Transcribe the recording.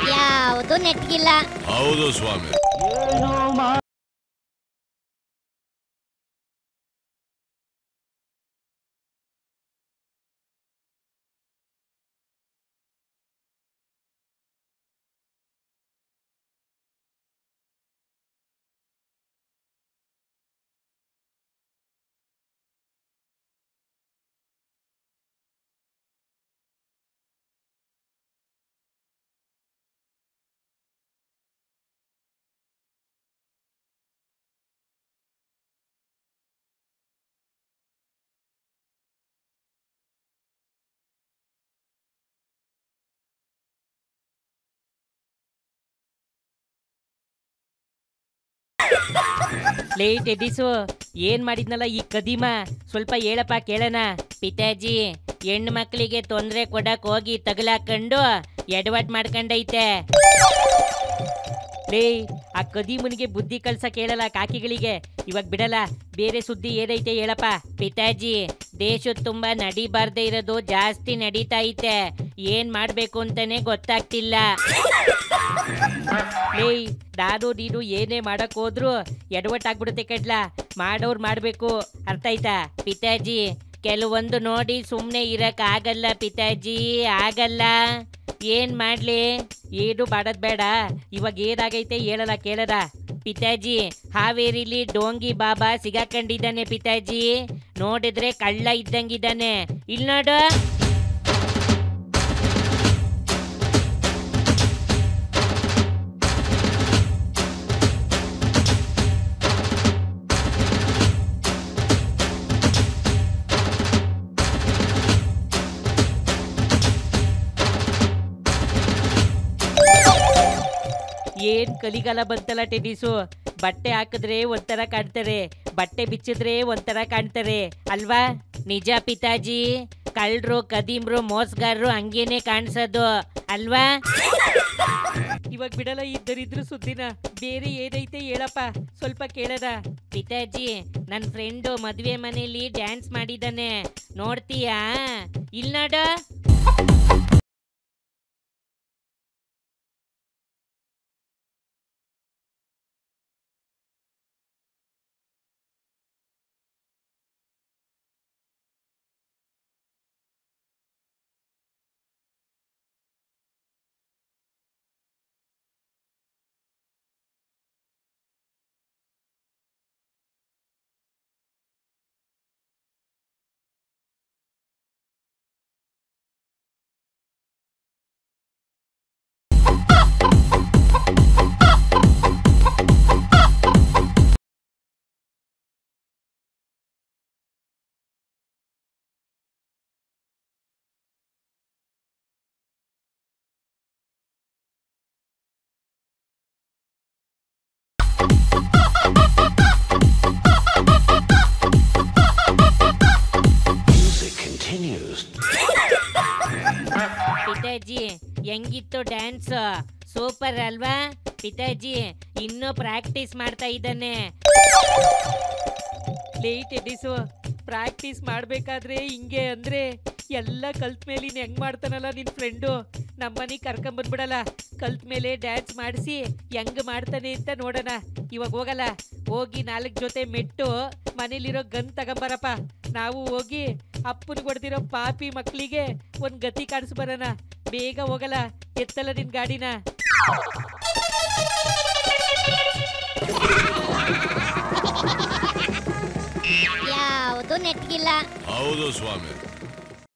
ಯಾವುದು ನೆಟ್ಗಿಲ್ಲ. ಹೌದು ಸ್ವಾಮಿ. ಲೇಟ್ ಎಡಿಸು ಏನ್ ಮಾಡಿದ್ನಲ್ಲ ಈ ಕದೀಮ, ಸ್ವಲ್ಪ ಹೇಳಪ್ಪ ಕೇಳೋಣ. ಪಿತಾಜಿ ಹೆಣ್ಣು ಮಕ್ಕಳಿಗೆ ತೊಂದರೆ ಕೊಡಕ್ ಹೋಗಿ ತಗಲಾಕೊಂಡು ಎಡವಟ್ ಮಾಡ್ಕೊಂಡೈತೆ. ಲೇ ಆ ಕದೀಮನಿಗೆ ಬುದ್ಧಿ ಕಲ್ಸಕ್ ಹೇಳಲ್ಲ ಕಾಕಿಗಳಿಗೆ. ಇವಾಗ ಬಿಡಲ್ಲ, ಬೇರೆ ಸುದ್ದಿ ಏನೈತೆ ಹೇಳಪ್ಪ. ಪಿತಾಜಿ ದೇಶದ ತುಂಬಾ ನಡಿಬಾರ್ದೇ ಇರೋದು ಜಾಸ್ತಿ ನಡೀತಾ ಐತೆ. ಏನ್ ಮಾಡ್ಬೇಕು ಅಂತಾನೆ ಗೊತ್ತಾಗ್ತಿಲ್ಲ. ಲೇ ನಾನು ನೀನು ಏನೇ ಮಾಡಕ್ ಹೋದ್ರು ಎಡವಟ್ಟಾಗ್ಬಿಡುತ್ತೆ ಕಡ್ಲ. ಮಾಡೋರ್ ಮಾಡ್ಬೇಕು, ಅರ್ಥ ಆಯ್ತಾ ಪಿತಾಜಿ? ಕೆಲವೊಂದು ನೋಡಿ ಸುಮ್ನೆ ಇರಕ್ ಆಗಲ್ಲ ಪಿತಾಜಿ, ಆಗಲ್ಲ. ಏನ್ ಮಾಡ್ಲಿ? ಏನು ಮಾಡೋದ್ ಬೇಡ. ಇವಾಗ ಏನಾಗೈತೆ ಹೇಳಲ್ಲ ಕೇಳದ. ಪಿತಾಜಿ ಹಾವೇರಿಲಿ ಡೋಂಗಿ ಬಾಬಾ ಸಿಗಾಕೊಂಡಿದ್ದಾನೆ ಪಿತಾಜಿ. ನೋಡಿದ್ರೆ ಕಳ್ಳ ಇದ್ದಂಗಿದ್ದಾನೆ. ಇಲ್ ನೋಡು. ಏನ್ ಕಲಿಗಾಲ ಬಂತಲ್ಲ ಟೆನಿಸು. ಬಟ್ಟೆ ಹಾಕಿದ್ರೆ ಒಂಥರ ಕಾಣ್ತಾರೆ, ಬಟ್ಟೆ ಬಿಚ್ಚಿದ್ರೆ ಒಂಥರ ಕಾಣ್ತಾರೆ ಅಲ್ವಾ? ನಿಜ ಪಿತಾಜಿ, ಕಳ್ರು ಕದೀಮ್ರು ಮೋಸ್ಗಾರರು ಹಂಗೇನೆ ಕಾಣಿಸೋದು ಅಲ್ವಾ? ಇವಾಗ ಬಿಡಲ್ಲ ಇದ್ದರಿದ್ರು ಸುದ್ದಿನ. ಬೇರೆ ಏನೈತೆ ಹೇಳಪ್ಪ, ಸ್ವಲ್ಪ ಕೇಳದ. ಪಿತಾಜಿ ನನ್ನ ಫ್ರೆಂಡು ಮದ್ವೆ ಮನೇಲಿ ಡ್ಯಾನ್ಸ್ ಮಾಡಿದಾನೆ, ನೋಡ್ತೀಯಾ? ಇಲ್ ನೋಡು. ಪಿತಾಜಿ ಹೆಂಗಿತ್ತು ಡ್ಯಾನ್ಸ್? ಸೂಪರ್ ಅಲ್ವಾ ಪಿತಾಜಿ? ಇನ್ನೂ ಪ್ರಾಕ್ಟೀಸ್ ಮಾಡ್ತಾ ಇದ್ದಾನೆ. ಲೇಟ್ ಎಡಿಸು, ಪ್ರಾಕ್ಟೀಸ್ ಮಾಡ್ಬೇಕಾದ್ರೆ ಹಿಂಗೆ ಅಂದ್ರೆ ಎಲ್ಲ ಕಲ್ತ್ ಮೇಲೆ ಇನ್ ಹೆಂಗ್ ಮಾಡ್ತಾನಲ್ಲ ನಿನ್ ಫ್ರೆಂಡು. ನಮ್ಮನೆಗೆ ಕರ್ಕೊಂಬಂದ್ಬಿಡಲ್ಲ, ಕಲ್ತ್ ಮೇಲೆ ಡ್ಯಾನ್ಸ್ ಮಾಡಿಸಿ ಹೆಂಗ್ ಮಾಡ್ತಾನೆ ಅಂತ ನೋಡೋಣ. ಇವಾಗ ಹೋಗಲ್ಲ, ಹೋಗಿ 4 ಜೊತೆ ಮೆಟ್ಟು ಮನೇಲಿರೋ ಗನ್ ತಗೊಂಬರಪ್ಪ. ನಾವು ಹೋಗಿ ಅಪ್ಪನ ಹೊಡೆದಿರೋ ಪಾಪಿ ಮಕ್ಕಳಿಗೆ ಒಂದ್ ಗತಿ ಕಾಣಿಸ್ಬರೋಣ. ಬೇಗ ಹೋಗಲ್ಲ, ಎತ್ತಲ್ಲ ನಿನ್ ಗಾಡಿನ. ಯಾವುದು ನೆಟ್ಗಿಲ್ಲ. ಹೌದು ಸ್ವಾಮಿ.